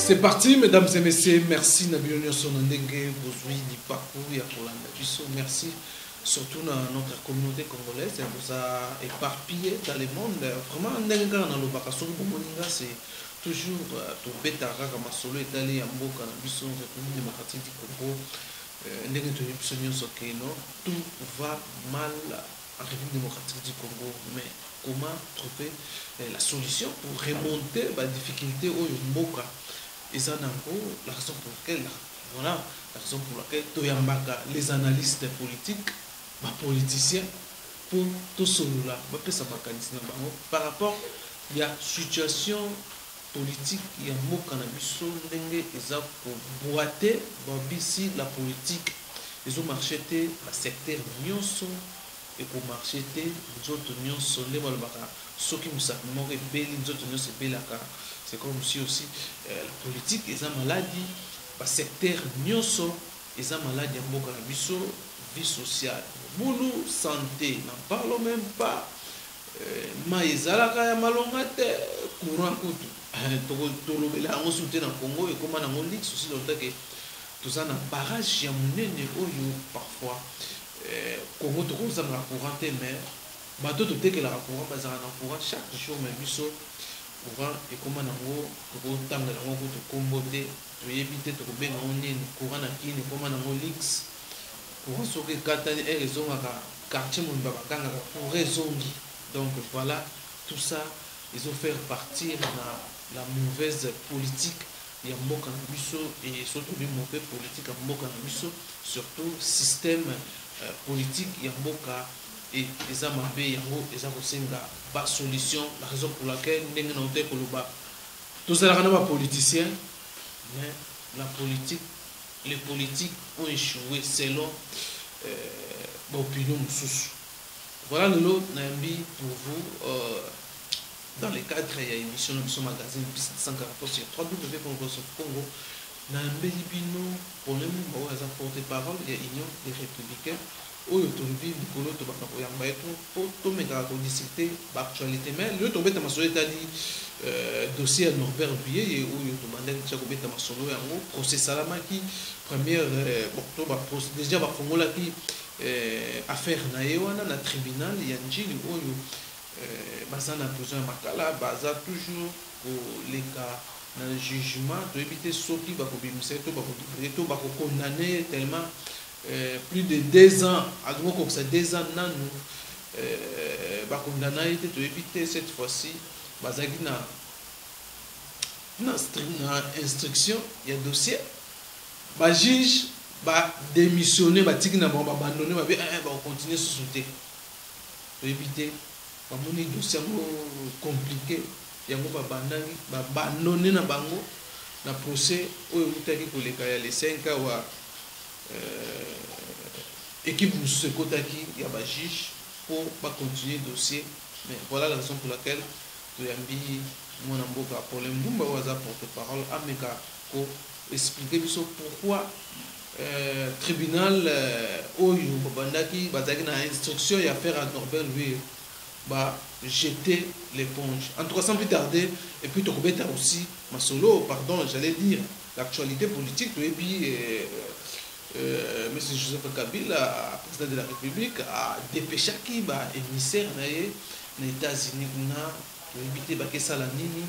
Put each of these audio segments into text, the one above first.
C'est parti, mesdames et messieurs. Merci Nabion Sonandenge, Bozui, Nipakou, Yakolanda Bisso. Merci surtout dans notre communauté congolaise. Elle vous a éparpillé dans le monde. Vraiment, Nenga dans le Bakasou, c'est toujours tout Betara, comme Solo est allé en Boka, Bisso, République démocratique du Congo. Tout va mal en République démocratique du Congo. Mais comment trouver la solution pour remonter la difficulté au Mboka? Et ça, la raison pour laquelle, voilà, la raison pour laquelle Toyambaka, les analystes politiques, les politiciens, pour tout cela, par rapport à la situation politique, il y a un mot qu'on a vu pour boiter, ici la politique, ils ont marché le secteur Nyonso et pour marcher les autres Nyonso, les Balbaka, ceux qui nous savent, les autres Nyonso, c'est comme si aussi la politique, ils ont maladie, le secteur Nyonso, ils ont maladie, vie sociale, boulot, santé, n'en parlons même pas. Maïzalaka ya malongate courant kutu tolobela ngo soutien na Congo et comment na ngolix aussi longtemps que tout ça na barrage ya munene oyo parfois Congo to ko zanga courant te mais bato to tekela courant bazanga na courant chaque jour mais biso courant et comment na ngo ko tanga na ngo to kombote to yebite to benga onene courant na kini comment na ngolix courant so ke katani e raison ka quartier mun baba kanga pour raison. Donc voilà, tout ça, ils ont fait partir la mauvaise politique et surtout les mauvais politiques surtout système politique et les amabé ils ont pas solution. La raison pour laquelle tout ça n'est pas politicien, mais les politiques ont échoué selon l'opinion sous. Voilà le Nambi pour vous dans le cadre de l'émission de ce magazine 114 sur 3W Congo. Nambi Libino, pour le moment, ils ont porté parole, il y a Union des Républicains, où ils ont vu Nicolas Tobakoyamba pour tout discuter l'actualité. Mais le tombé dans ma soirée, dossier à Norbert Billet, où ils ont demandé de Tchakobé dans ma soirée, procès Salamaki, première, déjà, Bafongola qui. Affaire naewana na tribunal ya njili oyo baza na prison makala baza toujours pour les cas na jugement to éviter soki bakobimisa to bakokondamner tellement plus de 2 ans admo ko ça 2 ans nanu bakondamna été to éviter cette fois-ci bazaki na instruction ya dossier ba juge ba démissionner ba tikina ba abandonner ba continuer sous sauter pour éviter ba moni dossier compliqué yango ba bandani ba abandonner na bango na procès oyo mutaki ko leka ya les 5 ans wa équipe musu kotaki ya ba juge pour pas continuer dossier. Mais voilà la raison pour laquelle toyambi mona mboka problème ndumba waza porte-parole ameka ko expliquer biso pourquoi tribunal oyo babandaki bazaki na instruction ya faire à Norbert lui ba jeter l'éponge. En tout cas sans plus tarder et puis tokobeta aussi masolo pardon j'allais dire l'actualité politique et puis monsieur Joseph Kabila président de la République a dépêché qui ba émissaire na États-Unis na éviter ba kesala nini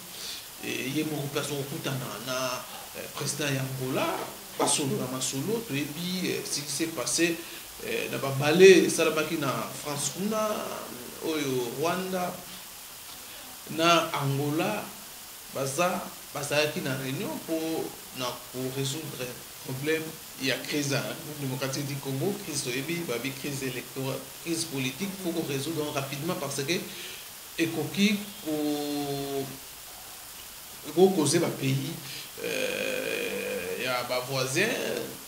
et yemo personne okutana na président ya Angola pas solo na masolo et puis ce qui s'est passé na ba balé salabaki na France kuna oyo Rwanda na Angola baza qui na réunion pour résoudre problème il y a crise démocratique du Congo, crise de babi crise électorale, crise politique faut qu'on résoudre rapidement parce que ekoki ko causer ba pays il y a ba voisin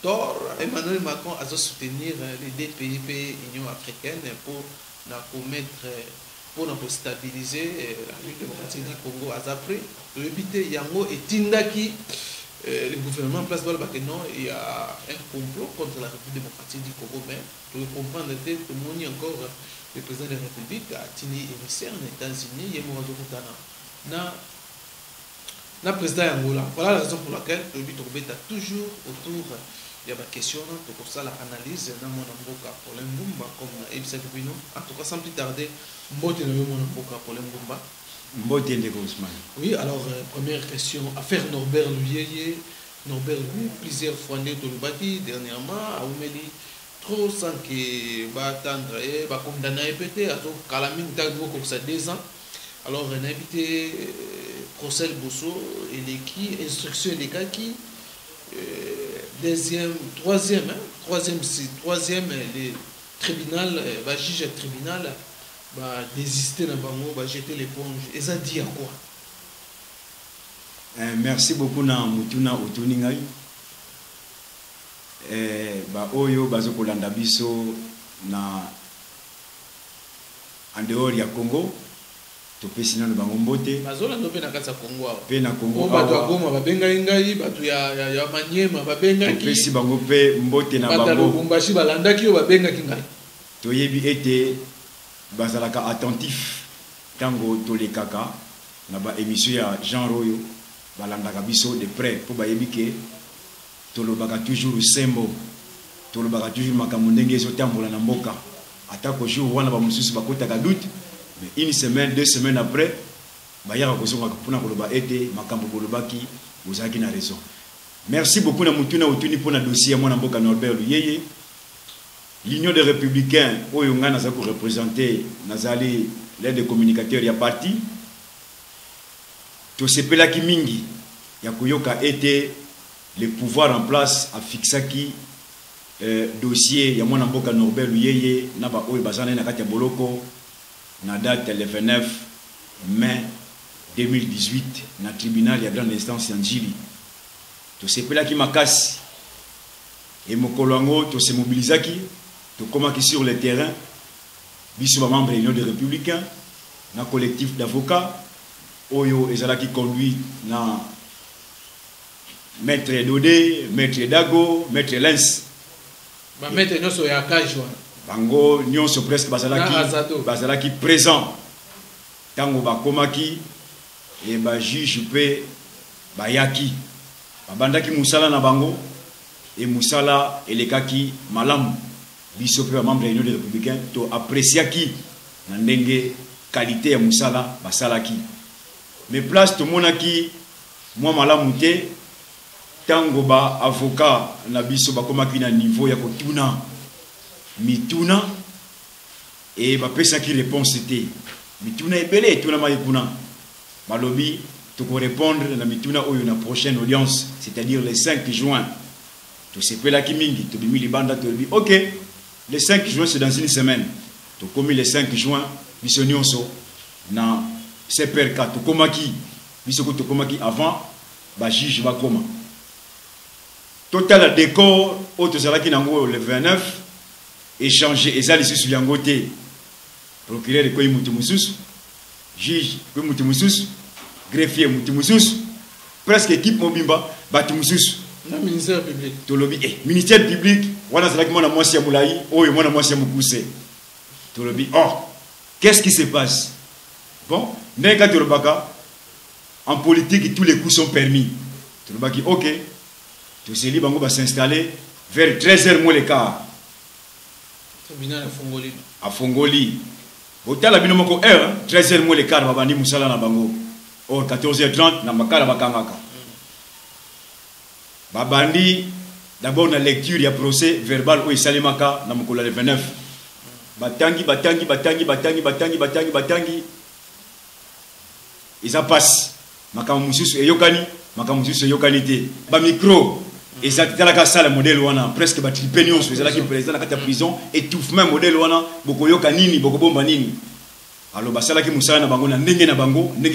tort Emmanuel Macron a soutenir les deux pays Union africaine pour stabiliser la République démocratique du Congo après éviter yango etindaki le gouvernement en place doit que non il y a un complot contre la République démocratique du Congo mais pour comprendre que tout le monde encore le président de la République a tenu émissaire aux États-Unis il y a na na président Angola. Voilà la raison pour laquelle le but est toujours autour il y a des questions pour ça l'analyse dans mon mboka pour les Mbumba comme Ebisa Kubino. En tout cas sans plus tarder, mbote na mon mboka pour les Mbumba. Mbote ndeko Ousmane. Oui, alors première question, affaire Norbert Luyeye. Norbert Luyeye plusieurs fois né de Lubaki dernièrement a oumeli trop sans que va attendre et va condamner peut-être à tout calamine d'agro comme ça 2 ans. Alors on a invité procès Bosso et les qui instruction les gars qui troisième, le tribunal va juger le tribunal va désister dans bango va jeter l'éponge et ça dit à quoi? Merci beaucoup na mutuna utuni ngai ba oyo bazo kolanda biso na en dehors ya Congo to pesina na bango mbote bazola ndo pe na kati ya Congo awa pe na Congo awa bato agoma babenga ngai bato ya Maniema babenga ki pesi bango pe mbote na bango bato Lubumbashi balandaki yo babenga ki ngai to yebi ete bazalaka attentif tango to le kaka na ba émission ya Jean Royo balandaka biso de près po bayebi ke to lobaka toujours sembo to lobaka toujours makambo ndenge ezotambola na mboka atako jour wana ba mususu bakotaka doute. Mais une semaine, 2 semaines après, Bayara Kosonga Puna Koloba ete Makambo Kolobaki, vous avez raison. Merci beaucoup na mutuna utuni pour na dossier moi na mboka Norbert Luyeye. L'Union des Républicains oyonga na zako représenter nazali l'aide des communicateurs ya parti. To sepela ki mingi ya koyoka ete le pouvoir en place a fixaki dossier ya moi na mboka Norbert Luyeye na ba oyo bazana na kati ya boloko. Na date le 29 mai 2018 na tribunal ya grande instance ya Njili to sepelaki makasi et mokolongo to se mobilisaki to komaki sur le terrain biso ba membre de l'Union des Républicains na collectif d'avocats oyo ezalaki conduit na maître Dodé, maître Dago, maître Lens ba maître nyonso ya kajwa bango nyonso presque bazalaki présent tango bakomaki et ba juge pe bayaki babandaki musala na bango et musala elekaki malamu biso pe membre de l'Union des Républicains to appréciaki na ndenge qualité ya musala basalaki mais place to monaki moi malamu te tango ba avocat na biso bakomaki na niveau ya kotuna mituna et ba pesa qui réponse c'était mituna ebele tuna maikuna balobi to ko répondre na mituna oyo na prochaine audience c'est-à-dire le 5 juin to sepela ki mingi to bimi libanda to bi OK le 5 juin c'est dans une semaine to komi le 5 juin biso nyonso na CPRK to komaki biso ko to komaki avant ba juge ba koma total décor auto zalaki nango le 29 échanger et ça les sous yangote procureur de Koyimutu Mususu juge Koyimutu Mususu greffier Mutu Mususu presque équipe mobimba Batu Mususu na ministère public to lobby ministère public wana zalaki mona mwasi ya Mulayi oyo mona mwasi ya Mukuse to lobby oh qu'est-ce qui se passe bon ndeka to lobaka en politique tous les coups sont permis to lobaki OK to seli bango ba s'installer vers 13h moins le quart tribunal a Fongoli. Hôtel bino moko 13h moins le quart babandi musala na bango. Or 14h30 na makala bakangaka. Babandi d'abord la lecture ya procès verbal ou salimaka na mokolo le 29. Batangi. Isa passe. Makamu mususu eyokani te. Ba micro et ça dans la salle modèle wana presque ba tripenion so ezala ki président na kata prison étouffement modèle wana bokoyoka nini bokobomba nini alors basala ki musala na bango na ndenge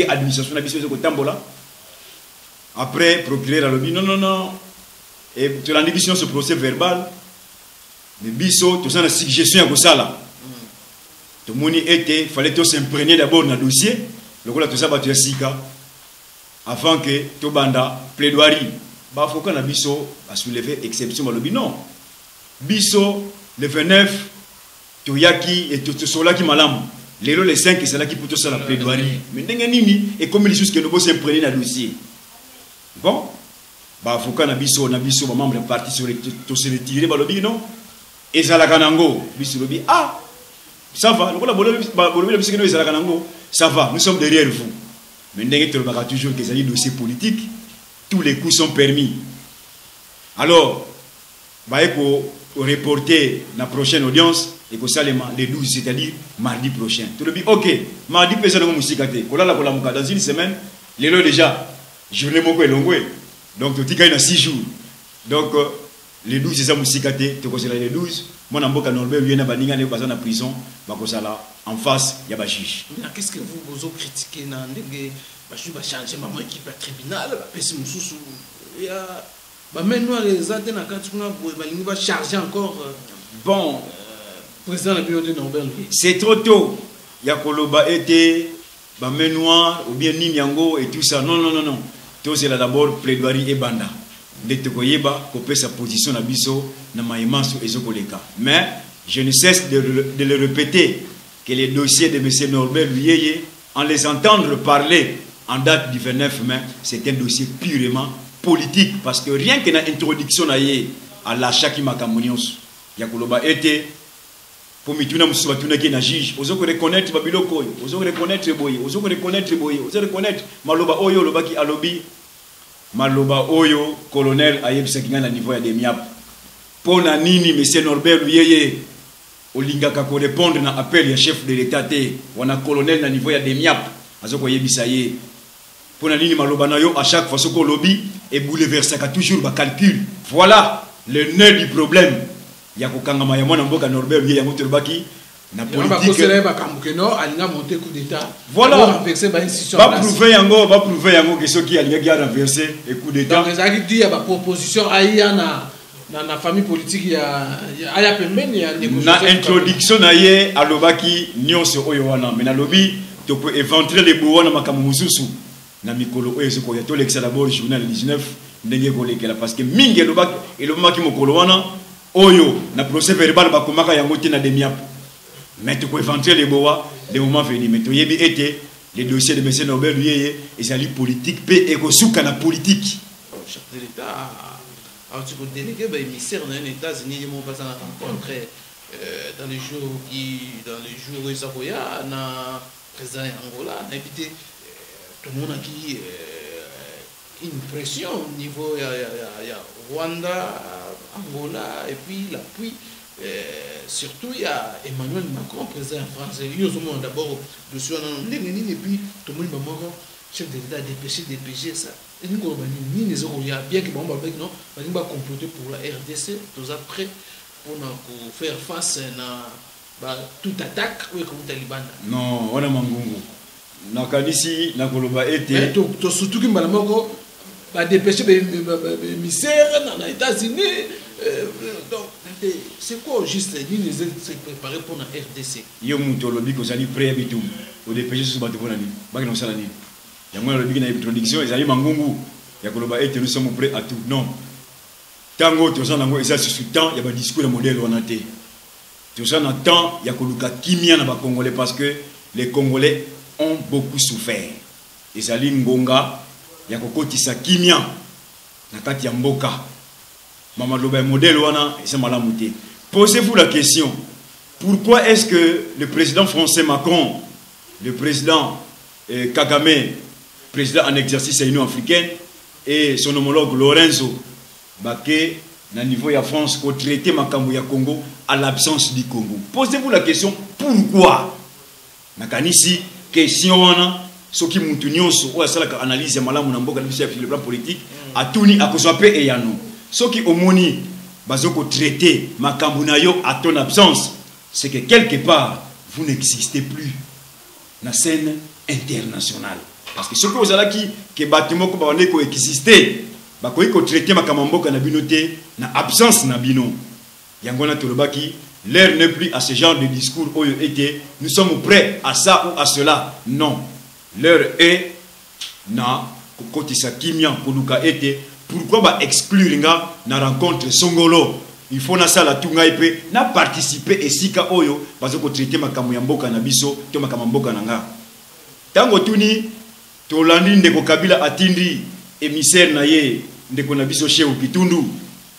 administration na biso ko tambola après procureur alobi non et tu l'as dit ce procès verbal mais biso to sana suggestion ya kosala to moni était fallait to s'imprégner d'abord na dossier lokola to sabatu ya sika avant que to banda plaidoirie Bafoka na biso a soulevé exception balobi non biso le 29 toyaki et to solaki malam lelo le 5 c'est là qui pour to sala plaidoirie mais ndenge nini et comme les choses que nous s'imprégner na dossier bon avocat na biso membre de parti sur se retirer balobi non ezalaka nango biso lobi ah ça va bolobi biso kino ezalaka nango ça va, nous sommes derrière vous. Mais ndenge tolobaka toujours que les dossiers politiques, tous les coups sont permis. Alors il faut reporter la prochaine audience et que ça les 12, c'est-à-dire mardi prochain. Tu le dis ok, mardi prochain dans une semaine, les lois déjà journée moko elongwe. Donc tu dis qu'il y a 6 jours. Donc les 12 c'est ça musikate, tu conseilles les 12. Moi namboka Norbert vient na baninga ne bazana prison, bakosala en face il y a ba juge. Qu'est-ce que vous critiquez na ndenge ba juge ba changer maman équipe tribunal, ba pesi mususu ya ba maintenant les antennes na katukuna ba lingi ba charger encore bon président de Norbert. C'est trop tôt. Ya koloba été ba noir ou bien ninyango et tout ça. Non. Tout c'est là d'abord plaidoirie et banda. De koyeba kopé sa position na biso na maimanso ezokoleka. Mais je ne cesse de le répéter que les dossiers de M. Norbert Luyeye, en les entendre parler en date du 29 mai, c'est un dossier purement politique parce que rien que l'introduction à l'achat qui m'a camunions, Yakoloba était pour mituna musuba tunaki na juge, ozo reconnaître babiloko, ozo reconnaître boye, ozo reconnaître maloba oyo lobaki alobi maloba oyo colonel ayebisa kinga na niveau ya demiap. Pona nini M. Norbert Luyeye olingaka ko répondre na appel ya chef de l'état te wana colonel na niveau ya demiap azoko yebisa ye. Pona nini maloba na yo à chaque fois soko lobby et bouleversaka toujours ba calcul. Voilà le nœud du problème. Ya kokangama ya mwana mboka Norbert Luyeye yango tolobaki na politique ba kamukeno alinga monter coup d'état. Voilà. Va prouver yango que ceux qui alinga a renversé et coup d'état. Donc ezaki dit ya ba proposition aya na famille politique ya aya pembeni ya négociation. Na introduction na ye alobaki nyonso oyo wana mais na lobi to peut éventrer les bowana makamu mususu na mikolo oyo soko ya to l'exa d'abord journal 19 ndenge kolekela parce que mingi elobaki mokolo wana oyo na procès verbal bakomaka yango te na demiap. Mais tu peux éventrer les bois les moments venus. Mais tu yebi été les dossiers de M. Norbert Luyeye et ça li politique paix et kosuka na politique. Chef de l'État, alors tu peux déléguer ben émissaire dans les États-Unis ils vont passer à la rencontre dans les jours où ça voya na président Angola na invité tout le monde qui une pression au niveau ya Rwanda, Angola et puis l'appui. Surtout il y a Emmanuel Macron président en France. Ils ont d'abord de soi et puis tout le monde chef de l'État dépêché ça. Et nous bien que bon non va comploter pour la RDC tous après pour faire face à toute attaque ou comme Taliban. Non, on a mangungu. Na kanisi na koloba été to surtout que malamoko va dépêcher émissaire dans les États-Unis. Donc, c'est quoi juste l'Union s'est préparé pour la RDC? Yo muto lobi ko zali prêt bitum au dépêcher sur bateau nani baki na sala ni yango lobi na introduction ezali mangungu ya koloba ete nous sommes prêts à tout. Non, tango toza nango eza sur temps il y a ba discours modèle wana te toza na temps ya koluka kimia na ba congolais parce que les congolais ont beaucoup souffert. Ezali ngonga ya kokotisa kimia na kati ya mboka. Maman Loba modèle wana c'est malamuté. Posez-vous la question, pourquoi est-ce que le président français Macron, le président Kagame, président en exercice de l'Union africaine, et son homologue Lorenzo Baké, na niveau de France, au traité Makambo ya Congo à l'absence du Congo? Posez-vous la question, pourquoi? Nakanisi question wana soki mutu nyonso ou asala ka analyse ya malamu na mboka sur le plan politique atuni akozwa pe eyano. Ce qui omoni bazoko traité makambo na yo à ton absence, c'est que quelque part vous n'existez plus na scène internationale. Parce que ce que vous avez qui que bâtiment ko ba ko exister ba ko traité makambo mboka na binoté na absence na bino. Yango na tolobaki l'heure n'est plus à ce genre de discours oyo été nous sommes prêts à ça ou à cela. Non, l'heure est na kokotisa kimia koluka été. Pourquoi ba exclure na rencontre songolo? Il faut na sala tunga ipe na participer esika oyo bazoko traiter makambo ya mboka na biso to makambo mboka na nga. Tango tuni to landi ndeko Kabila atindi émissaire naye ndeko na biso chez Kitundu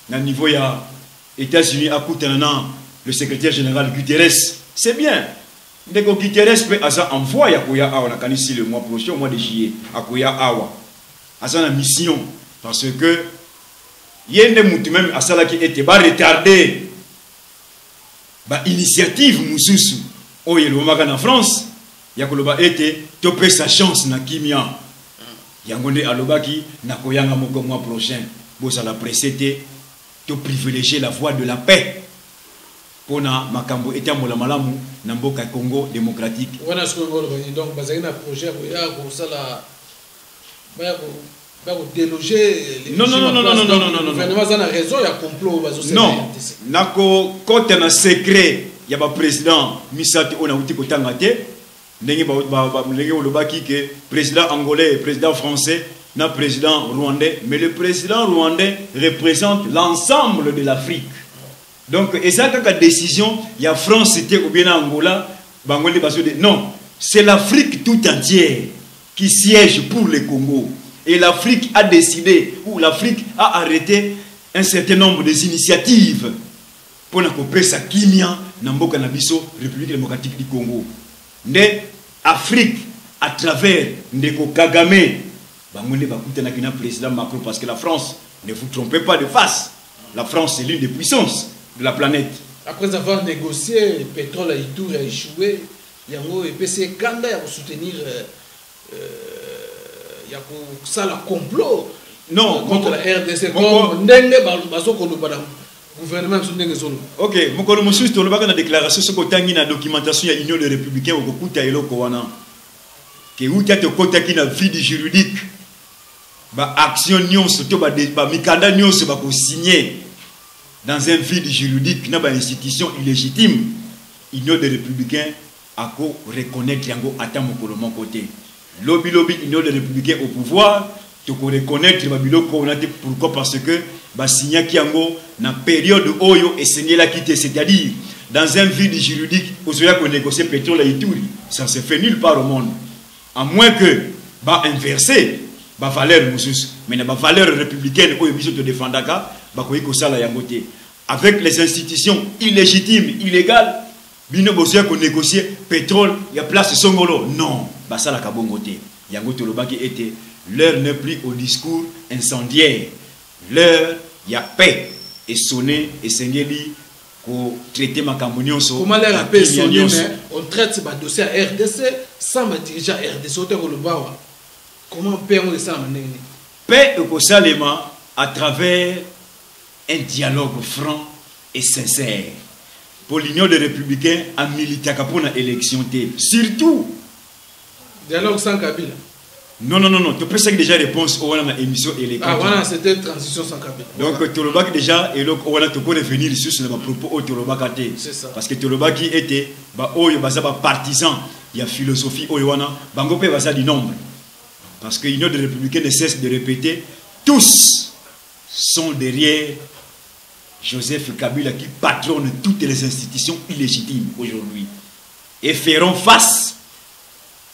na niveau ya États-Unis akutana le secrétaire général Guterres. C'est bien. Ndeko Guterres peut asa envoie ya koya awa na kanisi le mois prochain, au mois de juillet, akoya awa. Asa na mission parce que yende mutu même asala ki était ba retardé ba initiative mususu oyo lomaka na France ya koloba ete topé sa chance na kimia yango nde alobaki na koyanga moko mois prochain bosa la précédé to privilégier la voie de la paix pona makambo etambola malamu na mboka Congo démocratique. Wana siko donc bazali na projet ya ko sala ba ko déloger les non. Gouvernement ça na raison ya complot bazo c'est non nako côté na secret ya ba président Misati ona uti kotanga te ndenge ndenge olobaki que président angolais président français na président rwandais mais le président rwandais représente l'ensemble de l'Afrique. Donc ezaka ka décision ya France c'était ou bien Angola bangoli baso de non, c'est l'Afrique tout entière qui siège pour le Congo. Et l'Afrique a décidé, ou l'Afrique a arrêté un certain nombre d'initiatives pour couper sa kimia Namboka Nabiso, République démocratique du Congo. L'Afrique, à travers Ndeko Kagame, président Macron, parce que la France, ne vous trompez pas de face, la France est l'une des puissances de la planète. Après avoir négocié, le pétrole à Itour a échoué, Yango et PC Kanda pour soutenir. Il y a ça la complot non contre la RDC comme ndenge bazoko lobana gouvernement ndenge zolo. OK, mokolo mosusu to lobaka na déclaration soko tangi na documentation ya Union des Républicains okokuta eloko wana ke uta to kotaki na vide juridique ba action nyonso to ba mikanda nyonso ba ko signer dans un vide juridique na ba institution illégitime. Union des Républicains a ko reconnaître yango ata mokolo mon côté. Lobby Union des Républicains au pouvoir, tu peux reconnaître pourquoi parce que Bassigna Kiango na période Oyo et Seigneur l'a quitté, c'est-à-dire dans un vide juridique, vous avez négocié pétrole à Ituri, ça se fait nulle part au monde, à moins que bah inverser bah valeur musus, mais na valeur républicaine Oyo biso te défendaka bah koyiko sala yangote avec les institutions illégitimes, illégales, bino bosia ko négocier pétrole, il y a place Songolo, non. Basala Kabongote, Yango Tolobaki était l'heure n'est plus au discours incendiaire. L'heure, il y a paix et sonné et sengeli pour traiter ma cambonion. Comment la paix sonne, on traite ce dossier à RDC sans ma dirigeant RDC au Tolobawa. Comment paix on ça mener? Paix au Salema à travers un dialogue franc et sincère. Pour l'Union des Républicains, à militaire pour l'élection, surtout. Dialogue sans Kabila. Non. Tu peux déjà réponse au émission électorale. Ah voilà, c'était transition sans Kabila. Donc Tolobaki déjà et donc voilà tu peux revenir sur ce propos au Tolobaki. C'est ça. Parce que Tolobaki était partisan, il y a philosophie Oyoana, bango pe basa du nombre. Parce que l'Union des Républicains ne cesse de répéter, tous sont derrière Joseph Kabila qui patronne toutes les institutions illégitimes aujourd'hui et feront face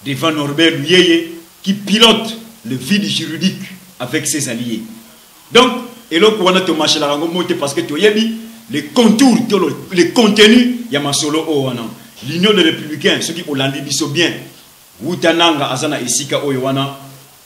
devant Norbert Luyeye qui pilote le vide juridique avec ses alliés. Donc, et là, on a marché la monter parce que tu as les contours, les contenus, il y a ma solo owana. L'Union des Républicains, ceux qui ont l'ambition bien, Wuta Nanga Azana Isika Oyowana,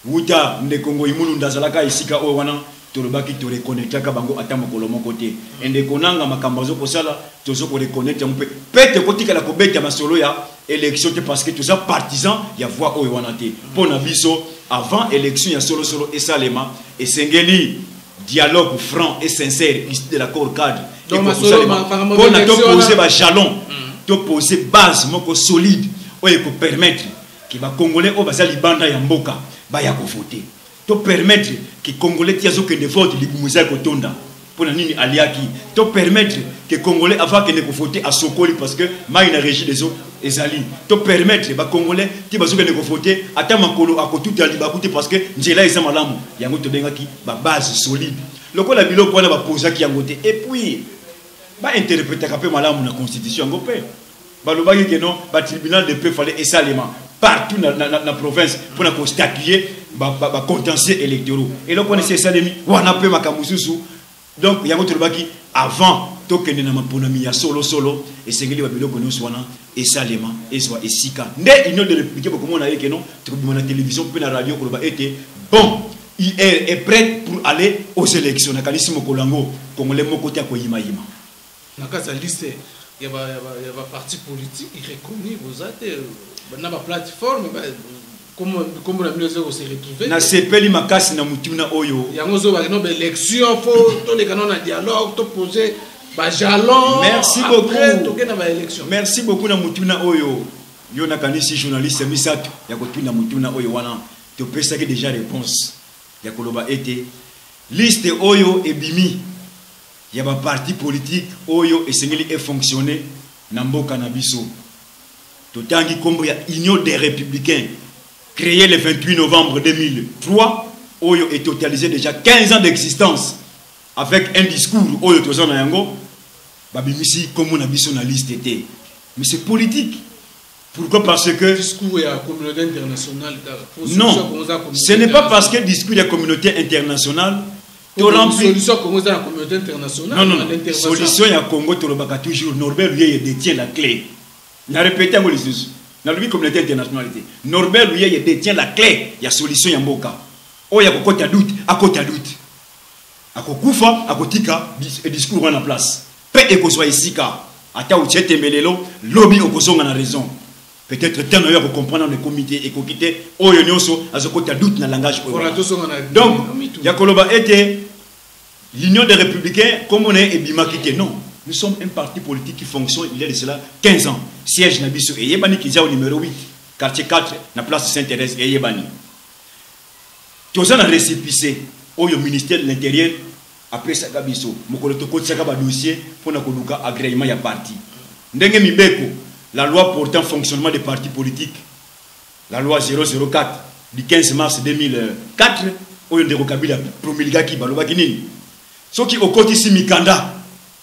Wuta Ndekongo Imulu Ndazalaka Isika Oyowana, Tolobaki to reconnecter Kabango Atamo Kolomo côté. Et Ndekonanga Makambazo Kosala, Tozo ko reconnecter un peu. Pète côté la Kobeta Masolo ya. Élection parce que tous les partisans il y a voix au Wanate pour Nabiso avant élection il y a solo et Salema et Sengeli dialogue franc et sincère issu de l'accord cadre donc pour poser un jalon to poser base moko solide pour permettre que les Congolais au bazali banda ya mboka ba ya ko voter to permettre que Congolais tiazo que de vote libumuza ko tonda pour nini aliaki to permettre que Congolais avant que ne voter à Sokoli parce que maïna régie des autres ezali to permettre ba Congolais ti bazo que ne voter ata makolo akotuti ali bakuti parce que njela eza malamu yango to bengaki ba base solide lokola biloko wana ba posaki yango te et puis ba interpréter ka pe malamu na constitution yango pe ba lobaki que non ba tribunal de paix fallait esalema partout dans la province pour statuer les contentieux électoraux. Et là, on essaie ça, on a peu makamususu. Donc, il y a un truc avant, token na maponami ya solo et sengeli ba biloko no swana et salema et soit et sika. Ne union de république comme on a dit que non, trouve na télévision puis na radio ko ba été bon, il est prêt pour aller aux élections na kanisi mokolango congolais moko tia ko yima yima. Na kasa liste il y a parti politique qui reconnu vous êtes na ba plateforme comme la mieux se retrouver na sepeli makasi na mutuna oyo yango zo ba no élection faut to les canons na dialogue to poser ba jalon. Merci beaucoup. To na ba élection. Merci beaucoup na mutuna oyo yo na kanisi journaliste misato ya ko tuna mutuna oyo wana to pesa que déjà réponse ya koloba été liste oyo ebimi ya ba parti politique oyo esengeli e fonctionner na mboka na biso to tangi kombo ya Union des Républicains créé le 28 novembre 2003, Oyo est totalisé déjà 15 ans d'existence avec un discours Oyo Tozana Yango, Babimisi comme on a vu sur la liste était. Mais c'est politique. Pourquoi? Parce que le discours de la communauté internationale. Non, ce n'est pas parce que le discours de la communauté internationale. Solution Congo dans la communauté internationale. Non. Solution à Congo, toujours Norbert lui détient la clé. On a répété à moi les dans la communauté internationale. Norbert lui détient la clé. Il y a solution ya mboka. Oh ya kokoti ya doute, akoti ya doute. Akokufa, akotika, discours en place. Pe ekozwa isika. Ata uchete melelo, lobby okozonga na raison. Peut-être tant de comprendre le comité et kokite oyo nyonso azokoti ya doute na langage. Donc, Yakoloba était l'Union des Républicains comme on est ebimakite non. Nous sommes un parti politique qui fonctionne il y a de cela 15 ans. Siège Nabiso et Yebani qui est au numéro 8, quartier 4, na place Sainte-Thérèse et Yebani. Tous en récépissé au ministère de l'Intérieur après ça Gabiso. Mokolo to koti saka ba dossier pour na konuka agrément ya parti. Ndenge mibeko la loi portant fonctionnement des partis politiques, la loi 004 du 15 mars 2004 au ndeko Kabila promulga ki baloba kinini. Soki okoti si mikanda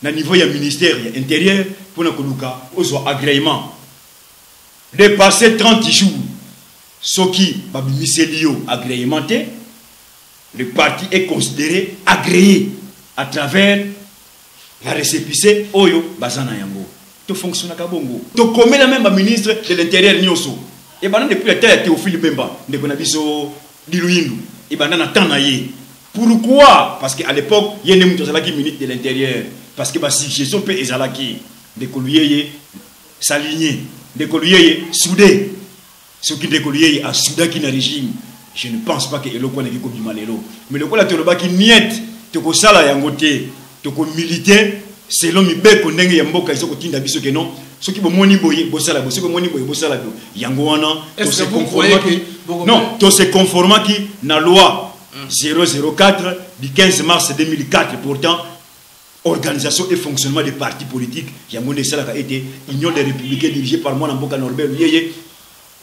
na niveau ya ministère ya intérieur pour na koluka ozo agrément dépasser 30 jours soki babimiselio agrémenté le parti est considéré agréé à travers la récépissé oyo bazana yango to fonctionne ka bongo to komela même ministre de l'intérieur nyoso et bana depuis la terre Théophile Bemba ndeko na biso diluindu et bana na temps na ye. Pourquoi? Parce qu'à l'époque il y a des ministres ministre de l'intérieur parce que si gestion peut ezalaki de koluye s'aligner de koluye soudé ce qui de koluye a souda qui na régime. Je ne pense pas que eloko na ki ko bimalelo mais le kola toloba ki niet to ko sala yango te to ko militer selon mibeko ndenge ya mboka isoko tinda biso ke non ce qui bomoni boye bosala bo ce qui bomoni boye bosala do yango wana to se conformer non to se conformer ki na loi 004 du 15 mars 2004 pourtant organisation et fonctionnement des partis politiques yango ne sala ka été Union des Républicains dirigée par moi na mboka Norbert Luyeye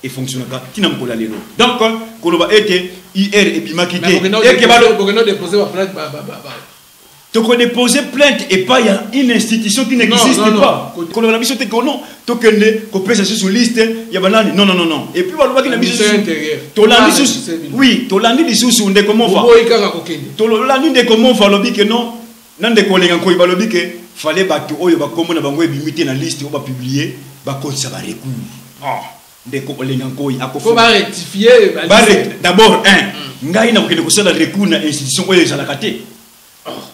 et fonctionne pas tinam ko la lelo donc koloba été IR et bimakité et que balo déposer plainte to ko déposer plainte et pas il y a une institution qui n'existe pas koloba biso te ko non to kende ko pesa sur liste ya banani non et puis balo bakina biso to landi sous oui to landi sous nde comment fa to landi nde comment fa lobi que non nande ko lenga ko balobi que fallait bato oyo ba komo na bango ebimité na liste o ba publier ba konsa ba recours faut rectifier d'abord ngai na kokende kosala recours na institution oyo ezalaka te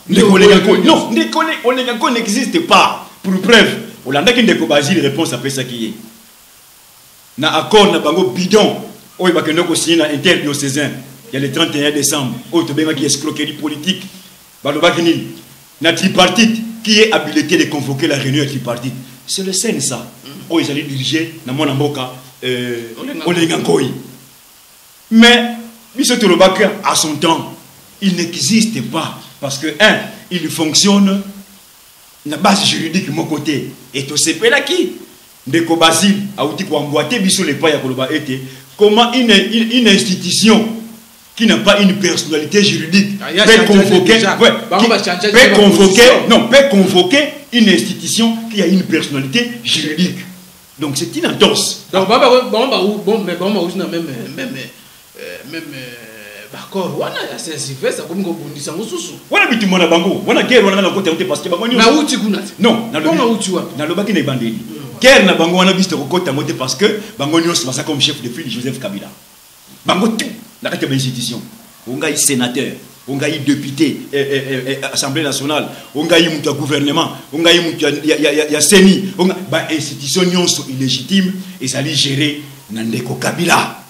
non ndeko n'existe pas pour preuve olandaki ndeko Basile réponse après ça qui est na accord na bango bidon oyo bakende kosigner na interdiocésain il y a le 31 décembre oyo tobengaki escroquerie politique balobaki nini na tripartite qui est habilité de convoquer la réunion tripartite c'est le CNSA oyo ezali dirigé na mwana mboka Olengankoi. Mais Monsieur Tolobaka à son temps il n'existe pas parce que il fonctionne na base juridique mon côté et to sepela qui ndeko Basile a outi ko emboîter biso le pas ya koloba été comment une institution qui n'a pas une personnalité juridique peut convoquer une institution qui a une personnalité juridique. Donc c'est une entorse. Donc même d'accord, on a Saint-Sylvestre comme Bundisa Mususu. On a bitu mona bango, on a guerre on a côté parce que bango na uti kuna. Non, na lobaki na bandeli. Guerre na bango on a bitu côté moté parce que bango nyos basa comme chef de file Joseph Kabila. Bango tout na kati ba institution. On a sénateur, on a député, Assemblée nationale, on a un gouvernement, on a un CENI, on a une institution illégitime et ça lui gérer Nandeko Kabila.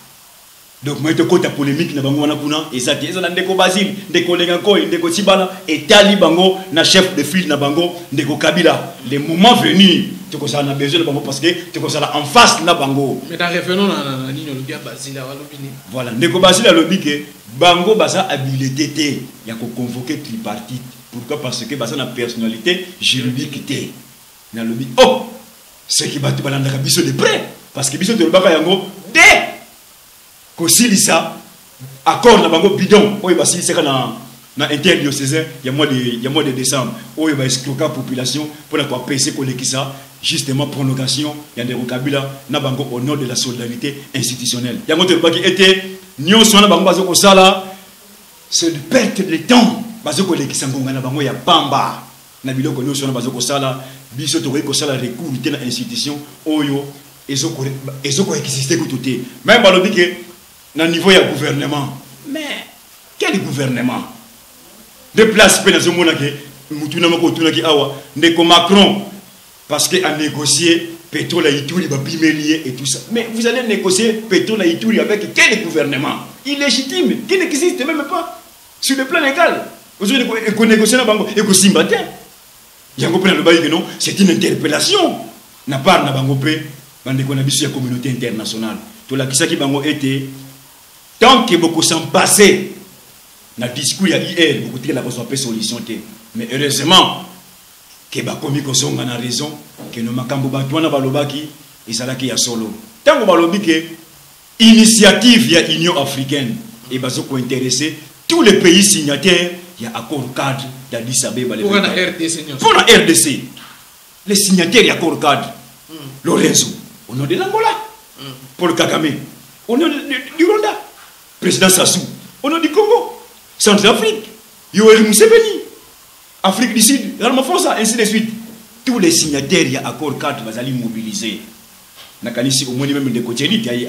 Donc moi je côté polémique na bango wana kuna ezati ezana ndeko Basile ndeko Lenganko ndeko Tibala et tali bango na chef de file na bango ndeko Kabila. Le moment venu tu ko ça na besoin de bango parce que tu ko ça en face na bango. Mais dans référendum na nino le bien Basile walobini. Voilà ndeko Basile alobi que bango basa habilité té ya ko convoquer tripartite. Pourquoi? Parce que basa na personnalité juridique té. Na lobi oh c'est qui batu balanda biso de près parce que biso de baka yango té Kosilisa accord na bango bidon oyo basilisa na interdiocésain il y a mois de décembre oyo ba escroquer population pour na ko PC kolekisa justement prolongation ya de Kabila na bango au nom de la solidarité institutionnelle yango te baki était nyonso na bango bazoko sala c'est de perte de temps bazoko lekisa ngonga na bango ya pamba na biloko nyonso na bazoko sala biso to ko sala recours te na institution oyo ezoko exister ko tout même balobi ke na niveau ya gouvernement. Mais quel gouvernement? De place pe na zo mona ke mutuna mako tuna ki awa ndeko Macron parce que a négocié pétrole à Ituri ba bimelier et tout ça. Mais vous allez négocier pétrole à Ituri avec quel gouvernement? Illégitime, qui n'existe même pas sur le plan légal. Vous allez négocier na bango et ko simbate. Yango pe na loba que non, c'est une interpellation. Na part na bango pe bandeko na biso ya communauté internationale. To la kisaki bango était tant que beaucoup sont passés dans le discours, il y a hier, beaucoup de gens ont solution. Mais heureusement, que bakomi kosonga na raison, que nos makambo batwana balobaki, et ça là qui a solo. Tant que balobi que initiative ya Union africaine et bazoko intéressé tous les pays signataires, il y a accord cadre d'Addis Abeba. Pour la RDC. Pour la RDC, les signataires y accord cadre. Lorenzo, au nom de l'Angola, pour le Kagame, au nom du Rwanda. Président Sassou, au nom du Congo, Centrafrique, Yoweri Museveni, Afrique du Sud, Ramaphosa, ainsi de suite. Tous les signataires, il y a accord 4, vous allez mobiliser. Nakanisi, au moins même de côté, il y a eu.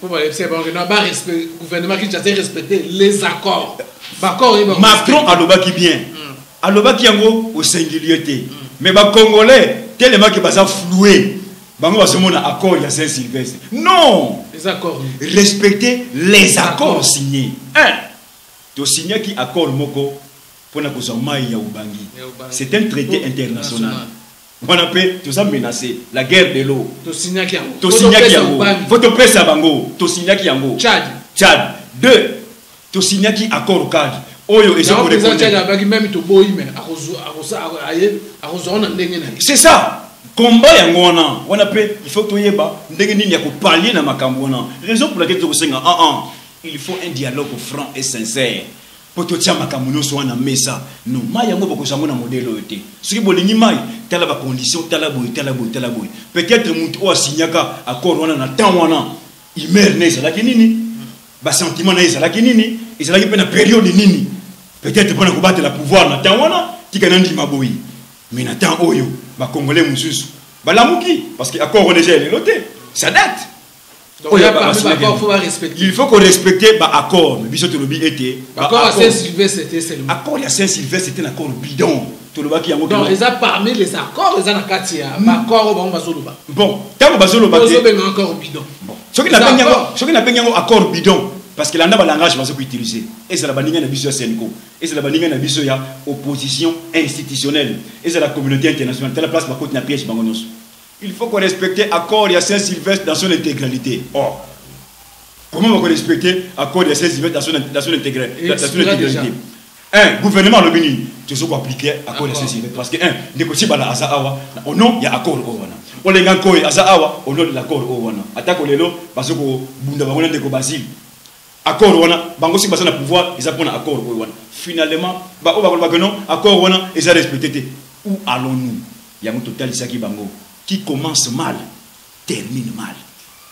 Pour le gouvernement qui a respecté les accords. Macron a l'oba qui bien. A l'oba qui yango au singulier. Mais les Congolais, tellement qu'ils sont floués. Bango basomona accord ya Saint-Sylvestre. Non. Les accords. Respecter les accords signés. Un. Tu signes qui accord moko pour na kozoma ya ubangi. C'est un traité international. On appelle tout ça menacé la guerre de l'eau. Tu signes qui yango. Tu signes qui yango. Faut te presser bango. Tu signes qui yango. Tchad. Deux. Tu signes qui accord cadre. Oyo et c'est ça. Combat yangona on appelle il faut que yeba ndenge nini ya ko parler na makambo na raison pour laquelle tu kosenga il faut un dialogue franc et sincère pour to tia makambo no so na mesa non mai yango boko sango na modèle oté ce qui bolingi mai tala ba condition tala boy peut-être mutu o signaka accord wana na temps wana il meurt neza lakini nini ba sentiment na neza lakini nini ezalaki pe na période nini peut-être pour na ko battre la pouvoir na temps wana tika ndima boy mais na temps oyo ba congolais mususu balamuki parce que accord on déjà les loté ça date. Donc il faut qu'on respecte ba accord mais biso to lobi était accord à Saint-Sylvestre c'était seulement accord à Saint-Sylvestre c'était un accord bidon to loba ki yango donc les a parmi les accords les a na katia accord ba bazoloba bon tant bazoloba te accord bidon bon ce qui n'a pas yango accord bidon parce que l'anda ba langage va se utiliser et c'est la baninga na biso ya Senko et c'est la baninga na biso ya opposition institutionnelle et c'est la communauté internationale telle place ba côté na piège bango nyonso. Il faut qu'on respecte l'accord de Saint-Sylvestre dans son intégralité. Oh, comment on peut respecter l'accord de Saint-Sylvestre dans son intégralité? Un, gouvernement le béni, tu sais quoi appliquer l'accord de Saint-Sylvestre parce que un, négocier la Azahawa, au nom il y a accord au Wana. On les gagne quoi Azahawa au nom de l'accord au Wana. Attaque les lots parce que Bunda Wana de Basile. Accord Wana, bango si basa na pouvoir, ils apprennent accord au Wana. Finalement, ba o ba non, accord Wana, ils a respecté. Où allons-nous? Il y a un total ici qui bango. Qui commence mal, termine mal.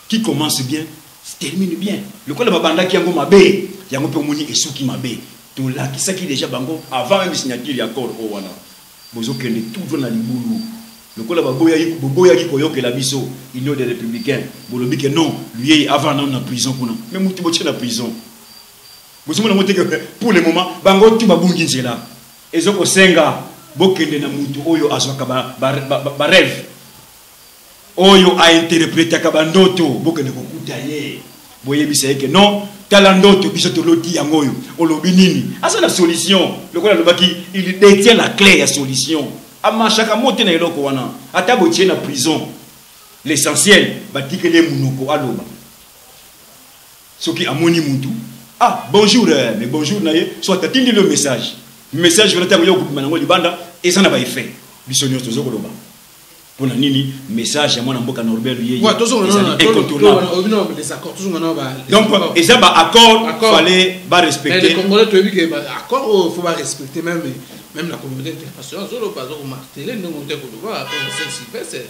Qui commence bien, termine bien. Le quoi le babanda qui a un mabé, il y a un peu moni et sous qui mabé. Tout là, qui ça qui déjà bango avant même signature il y a encore au wana. Bozo kende tout dans la liboulou. Le quoi le baboya qui koyo que la biso, il des républicains. Bolobi que non, lui avant non en prison kuna. Mais mouti boche la prison. Bozo mo monter que pour le moment bango tu babungi nzela. Ezoko senga bokende na mutu oyo azwaka ba rêve. Oyo a interprété kabandoto bokende kokuta ye. Boyebisa que non, talandoto biso to loti yangoyo. Olobi nini? Asa la solution. Le quoi le baki, il détient la clé à solution. Ama chaka mote na eloko wana. Ata botie na prison. L'essentiel batikele munoko aloba. Soki amoni mutu. Ah, bonjour, mais bonjour naye, soit atteindre le message. Le message va être au manango libanda et ça n'a pas effet. Bisonio tozo koloba. Pour nini message à mon amboka Norbert lui. Ouais, tozo incontournable. Donc et ça ba accord fallait ba respecter. Mais les Congolais tu as vu que accord faut pas respecter même la communauté internationale. Zolo pas zo marteler nous monter ko doba accord c'est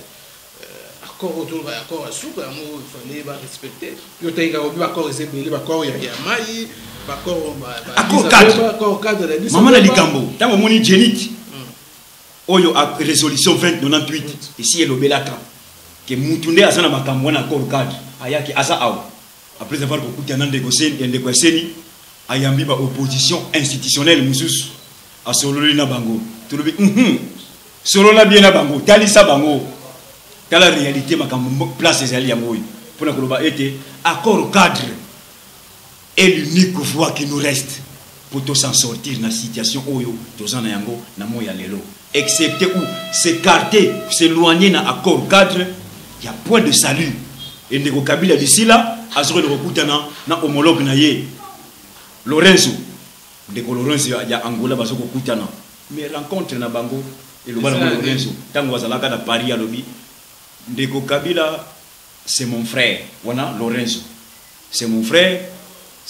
accord autour de accord à souka il fallait ba respecter. Yo tenga obi accord c'est belé accord ya mai accord cadre maman na likambo tango moni jenit oyo a résolution 2098 ici elobelaka que mutunde azana makambo na accord cadre ayaki asa aw après avoir beaucoup de ndekoseni ayambi ba opposition institutionnelle mususu a sololi na bango tolobi solola bien na bango talisa bango la réalité makambo place ezali yango pour na koloba été accord cadre est l'unique voie qui nous reste pour s'en sortir dans la situation oyo tozana yango na moya lelo excepté où s'écarter s'éloigner dans accord cadre il y a point de salut et ndeko Kabila d'ici là azoro de rekutana na homologue na ye Lorenzo ndeko Lorenzo ya Angola bazoko kutana mais rencontre na bango et le bala Lorenzo tango azalaka na Paris à lobi ndeko Kabila c'est mon frère wana Lorenzo c'est mon frère.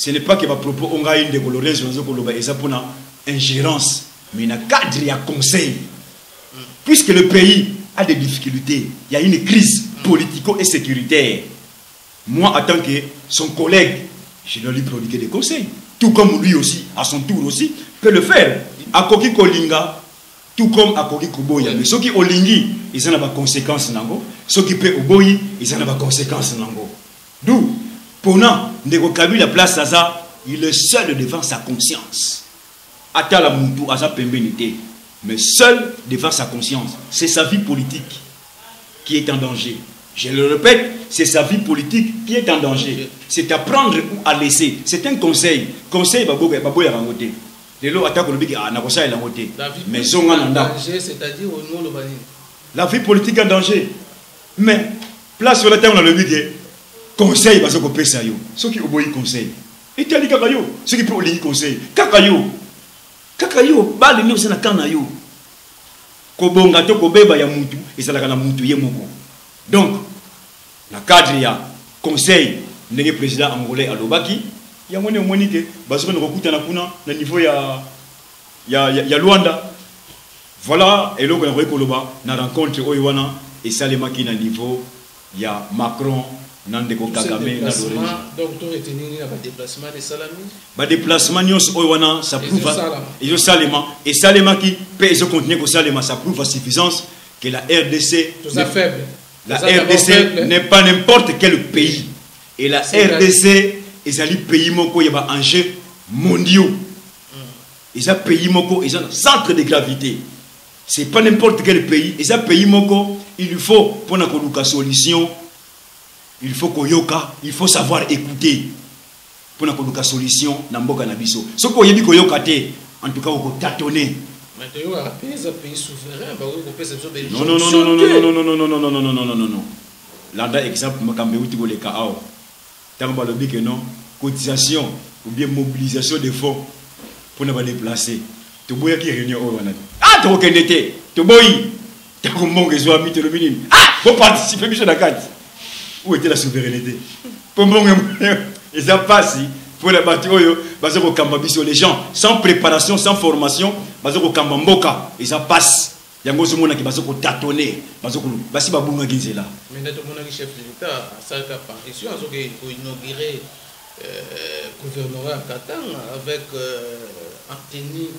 Ce n'est pas que ma propos on a une de Lorenzo et ça pour une ingérence mais il y a cadre et un conseil puisque le pays a des difficultés, il y a une crise politico et sécuritaire. Moi en tant que son collègue je dois lui prodiguer des conseils tout comme lui aussi à son tour aussi peut le faire à Koki Kolinga tout comme à Koki Koboya mais ceux qui olingi ils ont des conséquences nango ceux qui peut oboyi ils ont des conséquences nango d'où Pona, Ndeko Kabila place Aza, il est seul devant sa conscience. Atala Moutou Aza Pembenité, mais seul devant sa conscience. C'est sa vie politique qui est en danger. Je le répète, c'est sa vie politique qui est en danger. C'est à prendre ou à laisser. C'est un conseil. Conseil, Baboya Rangote. Les lots attaquent le big à Nakosa et Rangote. Mais son en danger, c'est-à-dire au nom de Bani. La vie politique en danger. Mais, place sur la terre, on a le big. Conseil parce que pesa yo ceux qui obéissent conseil et tali kakayo ceux qui prennent les conseils kakayo bali ni osena kana yo ko bonga to ko beba ya mutu esalaka na mutu ye moko donc na cadre ya conseil ndenge président angolais alobaki ya moni omonike baso ko kutana kuna na niveau ya Luanda voilà et donc on a koloba na rencontre oyo wana et salemaki na niveau ya Macron Nandeko Kagame na Lorenzo. Donc, tu retenir le déplacement des Salami. Le déplacement, ça prouve. Et Salema. Et Salema qui peut continuer au Salema, ça prouve à suffisance que la RDC. La RDC n'est pas n'importe quel pays. Et la RDC est un pays où il y a des enjeux mondiaux. Et un pays où il y a un centre de gravité. Ce n'est pas n'importe quel pays. Et un pays où il faut, pour une solution. Il faut koyoka, il faut savoir écouter pour une solution dans mboka na biso. Ce qu'on y dit koyoka te, en tout cas on peut tâtonner. Mais tu as un pays souverain, non. Là exemple makambe uti ko le kao. Tant ba lobi que non, cotisation ou bien mobilisation de fonds pour ne pas déplacer. Tu boya qui réunion au wana. Ah to kendete, to boyi. Ta ko monge zo ami te le minime. Ah, faut participer biso na carte. Où était la souveraineté? Et ça passe pour les bâtiments, les gens sans préparation, sans formation, et ça passe. yango zomona ki bazo ko tâtonner bazo ko basi babunga kinzela mais net mon chef de l'état ça ka apparition azo que inaugurer gouvernorat à Katanga avec un tenue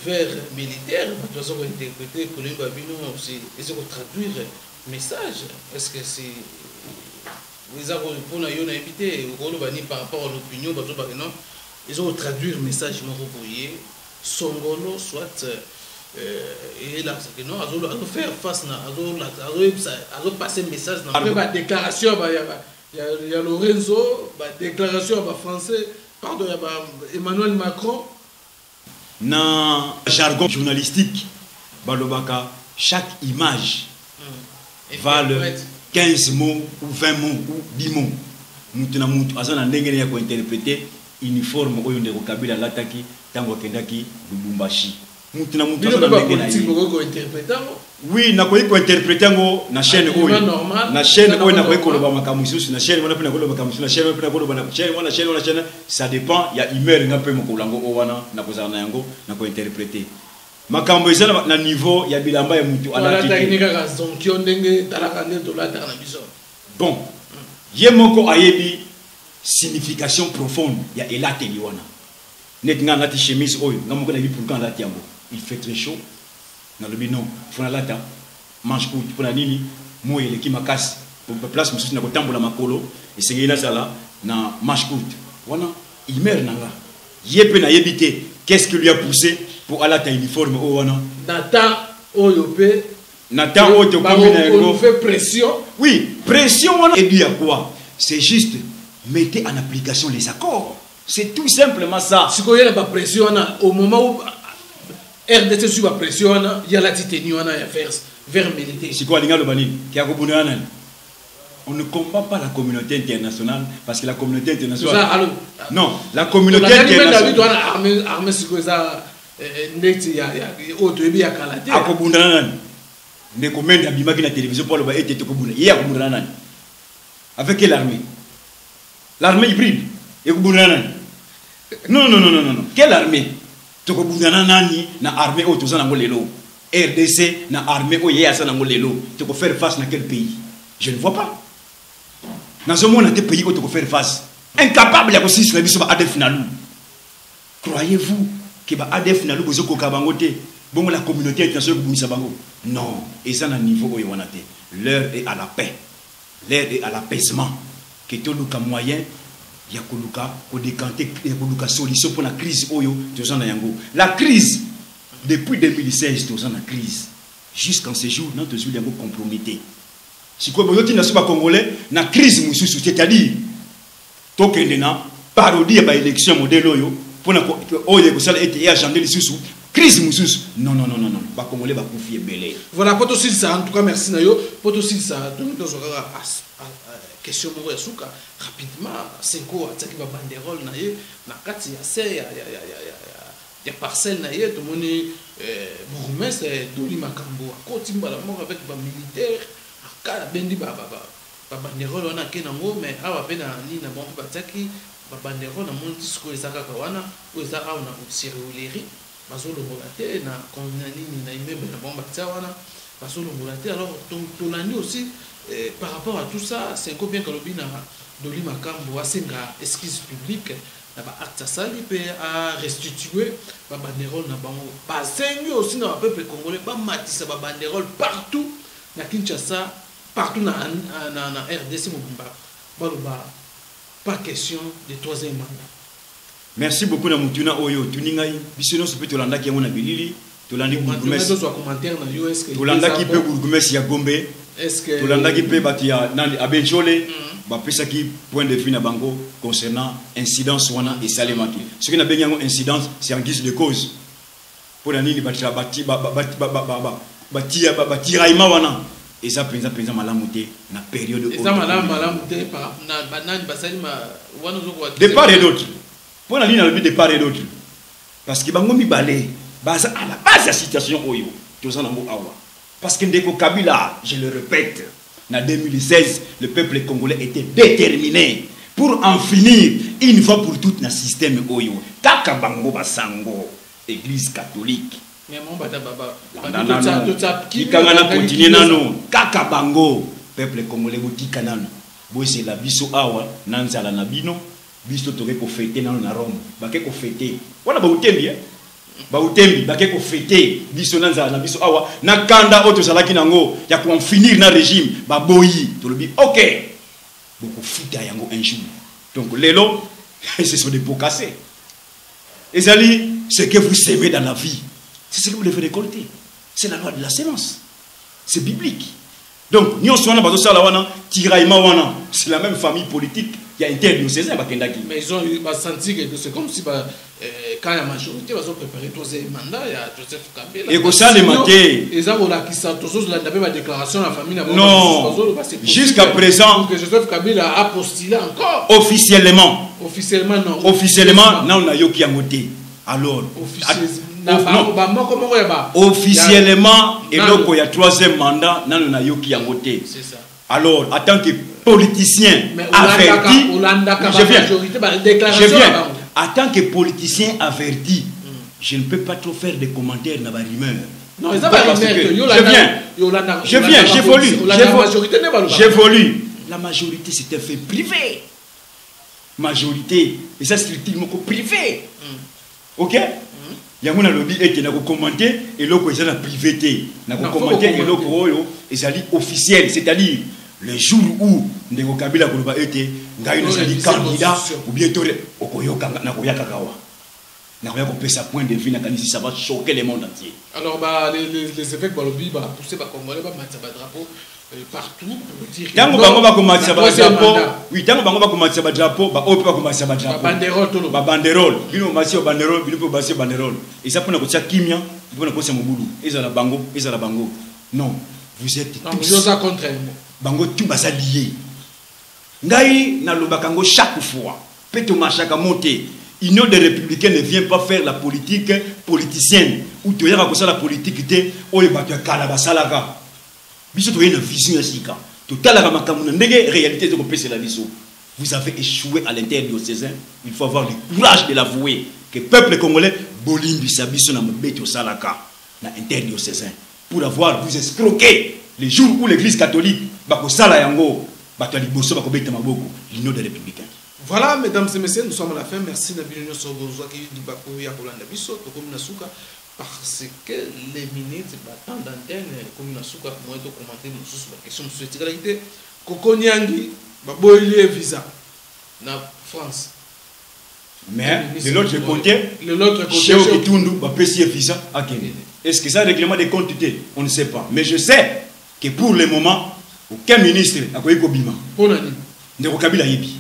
vert militaire de toute façon interpréter que les babino c'est ils vont traduire message est-ce que c'est vous avez pour na yona invité par rapport à l'opinion bazo ba non ils vont traduire message mo revoyer songolo soit et là c'est que non à faire face à passer message après la déclaration il y a Lorenzo déclaration français pardon Emmanuel Macron dans jargon journalistique balobaka chaque image valent 15 mots ou 20 mots ou 10 mots mutuna mutu azana ndenge ya ko interpréter uniforme oyo ndeko Kabila lataki tango kendaki Lubumbashi mutuna mutu azana ndenge na oui na ko interpréter ngo na chaîne oyo na chaîne oyo na ko koloba makamususu na chaîne wana pena koloba makamususu na chaîne pena koloba na chaîne ça dépend ya humeur nga pe mokolango o wana na kozana na yango na ko interpréter makambo ezala na niveau ya bilamba ya mutu alaki bon yemoko ayebi signification profonde ya elate liwana net nga ngati chemise oyo ngamoko na bi pour quand lati yango il fait très chaud na le bino fona lata manche court pour na nini mo eleki makasi pour place mususu na kotambola makolo esengeli na sala na manche court wana imer nanga yepe na yebite qu'est-ce qui lui a poussé pour aller à uniforme au wana Nathan Oyopé Nathan Oyopé on fait pression oui pression et dit à quoi c'est juste mettez en application les accords c'est tout simplement ça si il y a pas pression au moment où RDC sur la pression il y a la titanie on a vers militaire c'est quoi l'inga le bani qui a kobuna nan on ne combat pas la communauté internationale parce que la communauté internationale non la communauté internationale armée sur ça neti ya otoyebi ya kalate akobundana nani ndeko mende abimaki na télévision pour le ba était kobunda yé akobundana nani avec quelle armée l'armée hybride ekobundana nani non quelle armée tokobundana nani na armée o tozana ngo lelo RDC na armée o yé asana ngo lelo toko faire face na quel pays je ne vois pas dans ce monde des pays où toko faire face incapable ya kosisi na biso ba ADF nalu croyez-vous que ba ADF na lubozo ko kabangote bon la communauté internationale bumisa bango non et ça na niveau oyo wana te l'heure est à la paix l'heure est à l'apaisement que tout le moyen ya koluka ko décanter ya koluka solution pour la crise oyo tozana yango la crise depuis 2016 tozana crise jusqu'en ce jour notre jour yango comprometté si ko boyoti na soba congolais na crise mususu c'est-à-dire tokende na parodie ba élection modèle oyo pour oye ko sala été agenda lisusu crise mususu non ba congolais ba kufie belé voilà poto ça en tout cas merci nayo poto ça donc tozokaka question mo ya suka rapidement c'est quoi ataki ba banderole na ye na kati ya se ya parcelle na ye to moni bourgmestre Doli Makambo akotimba la mort avec ba militaire akala bendi ba banderole wana kenango mais awa pe na ni na bon bataki banderole na monti siko ezaka kawana o ezaka na sérieulerie bazolo bolate na konani na immeuble na bomba tsawana bazolo bolate alors tonani aussi par rapport à tout ça c'est combien que lobina Doli Makambo asenga excuse publique na ba acte sali pe a restituer ba banderole na bango basengi aussi na peuple congolais ba matisa ba banderole partout na Kinshasa partout na RDC Mobimba baloba pas question de troisième mandat. Merci beaucoup na mutuna oyo tuningai bisono sope tolanda ki ngona bilili tolandi bourgmestre commentaire na US tolanda ki pe bourgmestre ya Gombe est-ce que tolanda ki pe batia nandi abenjole ba pesa ki point de vue na bango concernant incidence wana et salemaki ce qui na benyango incidence c'est en guise de cause pour la nini batia tiraillement wana et ça penza malamu te na période et ça malamu te par na banani basali ma wana zo kwa de part et d'autre pour la ligne à de part et d'autre parce que bango mi balé base à la base de la situation oyo tozanango awa parce que ndeko Kabila je le répète en 2016 le peuple congolais était déterminé pour en finir une fois pour toutes na système oyo kaka bango basango église catholique Mais mon bata baba. Kikangana continue nano. Kaka bango. Peuple congolais botika nano. Boy c'est la biso awa nanzala na bino. Biso toke ko fêter nano na Rome. Bake ko fêter. Wana ba utembi Ba utembi bake ko fêter. Biso nanzala na biso awa na kanda oto salaki nango ya ko en finir na régime ba boyi. Tolobi OK. Boko futa yango un jour. Donc lelo ce sont des pots cassés. Ezali, ce que vous semez dans la vie, c'est ce que vous devez récolter. C'est la loi de la sémence. C'est biblique. Donc, c'est la même famille politique qui a interdiocésain. Mais ils ont senti que c'est comme si quand la majorité va préparer tous ces mandats, il y a Joseph Kabila. Et que ça, les matés. Ils ont la déclaration de la famille. Non. Jusqu'à présent. Que Joseph Kabila a postulé encore. Officiellement. Officiellement, non. Officiellement, non, on a yoki amoté. Alors. Officiellement, il y a le troisième mandat, non, on a yoki amoté. C'est ça. Alors, en tant que politicien averti, je viens. En tant que politicien averti, je ne peux pas trop faire des commentaires dans la rumeur. Non, j'évolue. La majorité, c'est un fait privé. Majorité, et ça, c'est strictement privé. Ok? Il y a un lobby qui a commenté et l'autre est en privé. Il a commenté et l'autre est officiel. C'est-à-dire, le jour où Ndeko Kabila a été candidat, ou bientôt, sa point de vue, ça va choquer le monde entier. Alors, les évêques lobby pousser par Congolais, mettre drapeau partout pour dire que non, vous êtes tous contre bango tout basa lié. Ngai na lobakango chaque fois peto machaka monter. Union des républicains ne vient pas faire la politique politicienne ou tu yaka ko la politique té oye bato kala basalaka. Biso to une vision sika. Total la makamuna ndenge réalité de kopesa la biso. Vous avez échoué à l'interdiocésain. Il faut avoir le courage de l'avouer que peuple congolais bolimbi sabiso na mbeto salaka na interdiocésain pour avoir vous escroqué les jours où l'église catholique bako sala yango bato liboso bako beta maboko l'union des républicains. Voilà, mesdames et messieurs, nous sommes à la fin. Merci Nabil Nyonso Bozoa qui dit bako ya kolanda biso to comme nasuka parce que les minutes battant d'antenne comme nasuka moi to commenter sur la question de sécurité Koko Nyangi baboyé visa na France. Mais de l'autre côté, chez Okitundu va payer visa à Kenya. Est-ce que ça règlement des comptes? On ne sait pas. Mais je sais que pour le moment, aucun ministre n'a pas eu Kobima. Pour l'année. Ndeko Kabila yebi.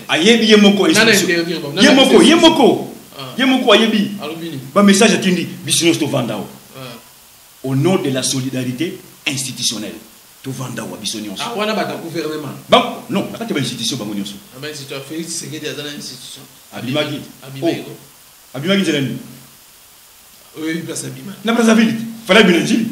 Ayebi yemoko. Yemoko ayebi. Ba message atindi bisino sto vandao. Au nom de la solidarité institutionnelle. To vanda wa bisonyo. Ah wana bata gouvernement. Bon, non, pas de institution bango nyonso. Ah ben si tu as fait c'est que des institutions. Abimagi. Abimagi zeleni. Oui, place Abima. Na place Abima. Fallait binanjili.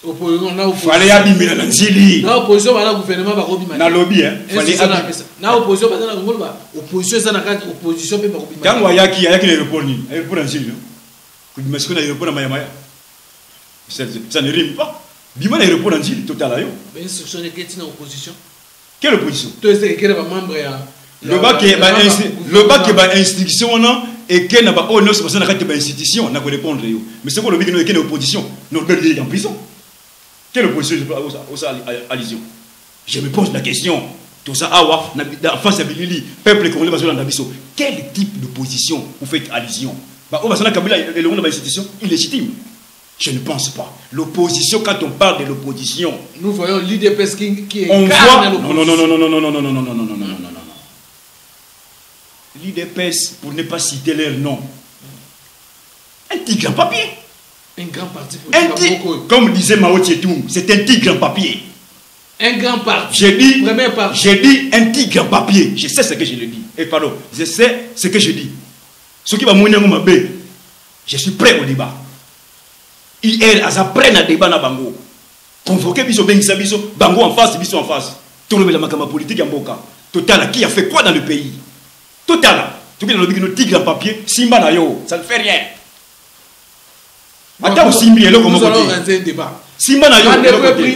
Opposition na opposition. Fallait Abima na nzili. Na opposition ba na gouvernement ba robima. Na lobby hein. Fallait Abima. Na opposition ba na ngolo ba. Opposition ça na ka opposition pe ba robima. Tango ayaki le report ni. Le report nzili. Ku dimasko na report na maya. Ça ne rime pas. Bima na report nzili total ayo. Ben instruction de quelle opposition? Quelle opposition? Tu sais que les membres le bac est ba instruction non et que n'a pas oh non c'est parce qu'on a ba institution n'a pas répondre yo mais c'est quoi le but que une opposition non peut aller en prison. Quelle opposition allusion? Je me pose la question tout ça awa na face à Bilili peuple congolais bazo na biso quel type d'opposition vous faites allusion? Ba on va na Kabila le nom de ba institution illégitime. Je ne pense pas. L'opposition, quand on parle de l'opposition, nous voyons l'IDPS qui est. On voit. Non. L'IDPS, pour ne pas citer leur nom, un tigre en papier. Un grand parti politique. Comme disait Mao Tse-tung, c'est un tigre en papier. Un grand parti. J'ai dit un tigre en papier. Je sais ce que je le dis. Et pardon, je sais ce que je dis. Ce qui va mourir ma bé, je suis prêt au débat. Hier, à prenne à débat na bango. Convoquer biso bengisa biso, bango en face, biso en face. Tout le makama politique en boka. Total, qui a fait quoi dans le pays? Total, tout le monde a tigre en papier, Simba na yo, ça ne fait rien. ata osimbi eloko moko te. Nous allons lancer un débat. Simba na yo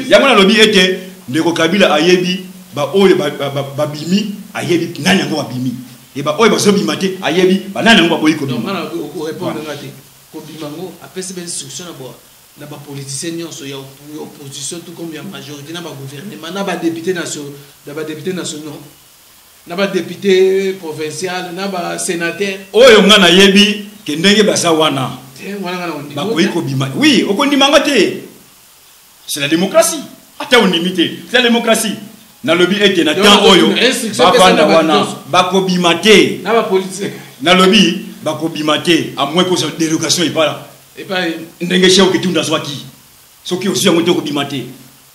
yango na lobi ete ndeko Kabila ayebi ba oyo ba bimi ayebi nani yango ba bimi et ba oyo bazo bima te ayebi ba nani yango ba boyi ko bima. Donc mana ko répondre ngate ko bima ngo apesi ben instruction na ba politicien nyonso ya opposition tout comme ya majorité na ba gouvernement na ba député nationaux na ba député provincial na ba sénateur oyo ngana yebi ke ndenge basa wana ba koyi ko bima. Oui, okondimanga te. C'est la démocratie. Attends, on imite. C'est la démocratie. Na lobby ete na temps oyo. Bapanda wana bakobimate. Na ba politicien. Na lobby bakobimate à moins que cette dérogation est pas là. Et pas ndenge cheo kitunda swaki. Soki aussi en moto kobimate.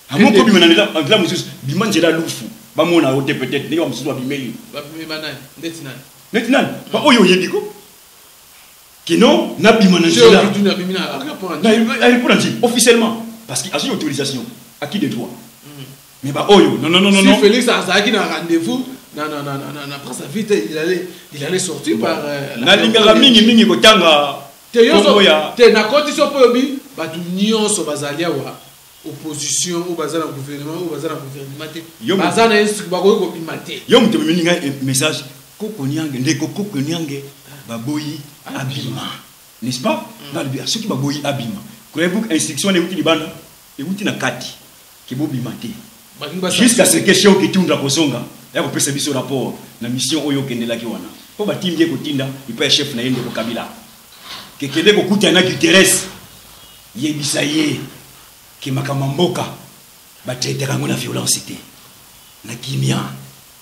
À moins que bimana la musus biman c'est la lufu. Ba mona ote peut-être ndenge musus wa bimeli. Ba bimana ndetinan. Ndetinan. Ba oyo yebiko. Kino na bimana jela. Officiellement. Parce qu'il y a une autorisation. À qui de droit? Mais bah, oh, non. Si Félix Azaki n'a rendez-vous, non, presse vite, il allait sortir par. Na lingala mingi kotanga. Te na condition pour yobi, bah tout nion so bazalia wa opposition ou bazala gouvernement ou bazala gouvernement. Bazala instru ba ko bimate. Yo mte mininga message koko nyange ndeko koko nyange baboyi abima. N'est-ce pas? Dans le bien ceux qui baboyi abima. Croyez-vous que l'instruction est utile bana et utile na kati qui bo bimate. Jusqu'à ce que cheo kitunda kosonga ya ko pesa biso rapport na mission oyo kendela ki wana. Po batimbi ko tinda il peut chef na yende ko Kabila. Que kende ko kutana ki Thérèse yebisa ye ki makamamboka ba traiter ngo na violence té na kimia.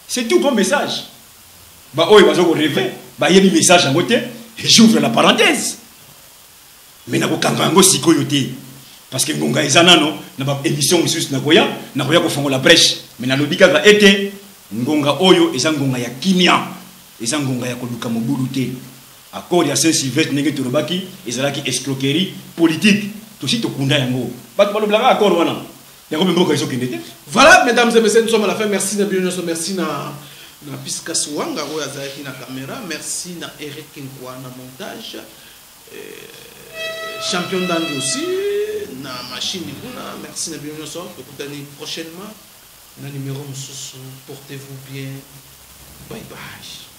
C'est tout comme message. Ba oyo bazo ko rêver ba yebi message en côté et j'ouvre la parenthèse. Mais na ko kangango sikoyo té. Parce que ngonga ezana no na ba émission mususu na koya ko fongo la brèche mais na lobika ka été ngonga oyo eza ngonga ya kimia eza ngonga ya koluka mobulu te accord ya Saint-Sylvestre ndenge torobaki ezalaki escroquerie politique to si to kunda yango ba to blaka accord wana yango mboka iso kende te. Voilà mesdames et messieurs, nous sommes à la fin. Merci na Bionyoso, merci na Piskas Wanga oyo azaki na caméra, merci na Eric Nkwa na montage. Champion d'Andy aussi, na machine, merci na Bionyoso, écoutez prochainement, na numéro, portez-vous bien, bye bye.